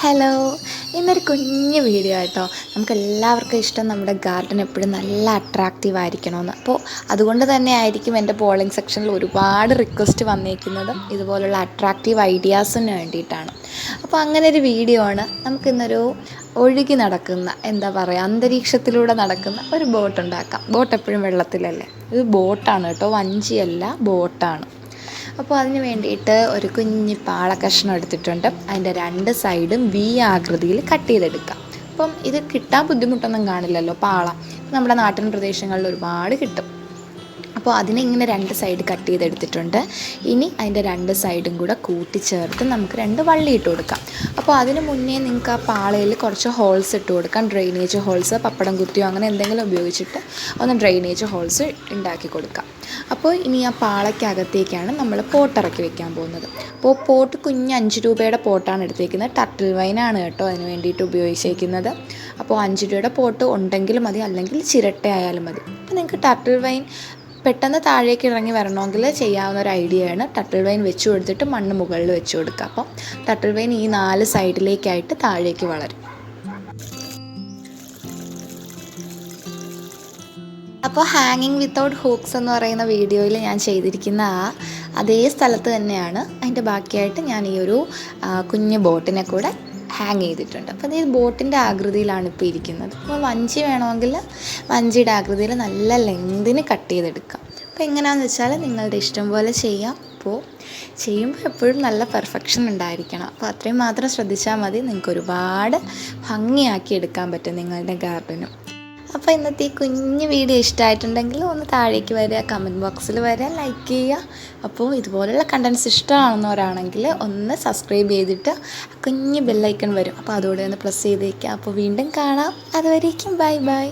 Hello, ഇന്നൊരു കുഞ്ഞു video ആട്ടോ. നമുക്കെല്ലാവർക്കും ഇഷ്ടം നമ്മുടെ ഗാർഡൻ എപ്പോഴും നല്ല അട്രാക്റ്റീവ് ആയിരിക്കണമെന്ന്. അപ്പോൾ അതുകൊണ്ട് തന്നെ ആയിരിക്കും എൻ്റെ പോളിംഗ് സെക്ഷനിൽ ഒരുപാട് റിക്വസ്റ്റ് വന്നിരിക്കുന്നതും ഇതുപോലുള്ള അട്രാക്റ്റീവ് ഐഡിയാസിന് വേണ്ടിയിട്ടാണ്. അപ്പോൾ അങ്ങനെ ഒരു വീഡിയോ ആണ്. നമുക്കിന്നൊരു ഒഴുകി നടക്കുന്ന, എന്താ പറയുക, അന്തരീക്ഷത്തിലൂടെ നടക്കുന്ന ഒരു ബോട്ട് ഉണ്ടാക്കാം. ബോട്ട് എപ്പോഴും വെള്ളത്തിലല്ലേ. ഇത് ബോട്ടാണ് കേട്ടോ, വഞ്ചിയല്ല, ബോട്ടാണ്. അപ്പോൾ അതിന് വേണ്ടിയിട്ട് ഒരു കുഞ്ഞി പാള കഷ്ണം എടുത്തിട്ടുണ്ട്. അതിൻ്റെ രണ്ട് സൈഡും വി ആകൃതിയിൽ കട്ട് ചെയ്തെടുക്കാം. അപ്പം ഇത് കിട്ടാൻ ബുദ്ധിമുട്ടൊന്നും കാണില്ലല്ലോ, പാള നമ്മുടെ നാട്ടിൻ പ്രദേശങ്ങളിൽ ഒരുപാട് കിട്ടും. അപ്പോൾ അതിനെ ഇങ്ങനെ രണ്ട് സൈഡ് കട്ട് ചെയ്തെടുത്തിട്ടുണ്ട്. ഇനി അതിൻ്റെ രണ്ട് സൈഡും കൂടെ കൂട്ടിച്ചേർത്ത് നമുക്ക് രണ്ട് വള്ളി ഇട്ട് കൊടുക്കാം. അപ്പോൾ അതിന് മുന്നേ നിങ്ങൾക്ക് ആ പാളയിൽ കുറച്ച് ഹോൾസ് ഇട്ട് കൊടുക്കാം. ഡ്രെയിനേജ് ഹോൾസ്, പപ്പടം കുത്തിയോ അങ്ങനെ എന്തെങ്കിലും ഉപയോഗിച്ചിട്ട് ഒന്ന് ഡ്രെയിനേജ് ഹോൾസ് ഉണ്ടാക്കി കൊടുക്കാം. അപ്പോൾ ഇനി ആ പാളയ്ക്കകത്തേക്കാണ് നമ്മൾ പോട്ട് ഇറക്കി വെക്കാൻ പോകുന്നത്. അപ്പോൾ പോട്ട് കുഞ്ഞ് 5 രൂപയുടെ പോട്ടാണ് എടുത്തേക്കുന്നത്. ടർട്ടിൽ വൈനാണ് കേട്ടോ അതിന് വേണ്ടിയിട്ട് ഉപയോഗിച്ചേക്കുന്നത്. അപ്പോൾ 5 രൂപയുടെ പോട്ട് ഉണ്ടെങ്കിൽ മതി, അല്ലെങ്കിൽ ചിരട്ടയായാലും മതി. അപ്പോൾ നിങ്ങൾക്ക് ടർട്ടിൽ വൈൻ പെട്ടെന്ന് താഴേക്ക് ഇറങ്ങി വരണമെങ്കിൽ ചെയ്യാവുന്ന ഒരു ഐഡിയയാണ്. ടർട്ടിൽ വൈൻ വെച്ച് കൊടുത്തിട്ട് മണ്ണ് മുകളിൽ വെച്ച് കൊടുക്കുക. അപ്പം ടർട്ടിൽ വൈൻ ഈ 4 സൈഡിലേക്കായിട്ട് താഴേക്ക് വളരും. അപ്പോൾ ഹാങ്ങിങ് വിത്തൗട്ട് ഹൂക്സ് എന്ന് പറയുന്ന വീഡിയോയിൽ ഞാൻ ചെയ്തിരിക്കുന്ന അതേ സ്ഥലത്ത് തന്നെയാണ് അതിൻ്റെ ബാക്കിയായിട്ട് ഞാൻ ഈ ഒരു കുഞ്ഞ് ബോട്ടിനെ കൂടെ ഹാങ് ചെയ്തിട്ടുണ്ട്. അപ്പോൾ ഇത് ബോട്ടിൻ്റെ ആകൃതിയിലാണ് ഇപ്പോൾ ഇരിക്കുന്നത്. അപ്പോൾ വഞ്ചി വേണമെങ്കിൽ വഞ്ചിയുടെ ആകൃതിയിൽ നല്ല ലെങ്തിന് കട്ട് ചെയ്തെടുക്കാം. അപ്പോൾ എങ്ങനെയാണെന്ന് വെച്ചാൽ നിങ്ങളുടെ ഇഷ്ടം പോലെ ചെയ്യാം. അപ്പോൾ ചെയ്യുമ്പോൾ എപ്പോഴും നല്ല പെർഫെക്ഷൻ ഉണ്ടായിരിക്കണം. അപ്പോൾ അത്രയും മാത്രം ശ്രദ്ധിച്ചാൽ മതി. നിങ്ങൾക്ക് ഒരുപാട് ഭംഗിയാക്കി എടുക്കാൻ പറ്റും നിങ്ങളുടെ ഗാർഡനും. അപ്പോൾ ഇന്നത്തെ ഈ കുഞ്ഞ് വീഡിയോ ഇഷ്ടമായിട്ടുണ്ടെങ്കിൽ ഒന്ന് താഴേക്ക് വരിക, കമൻറ്റ് ബോക്സിൽ വരിക, ലൈക്ക് ചെയ്യുക. അപ്പോൾ ഇതുപോലുള്ള കണ്ടൻസ് ഇഷ്ടമാണെന്നവരാണെങ്കിൽ ഒന്ന് സബ്സ്ക്രൈബ് ചെയ്തിട്ട് കുഞ്ഞ് ബെല്ലൈക്കൺ വരും. അപ്പോൾ അതോടെ ഒന്ന് പ്രസ് ചെയ്തേക്കുക. അപ്പോൾ വീണ്ടും കാണാം. അതുവരേക്കും ബൈ ബൈ.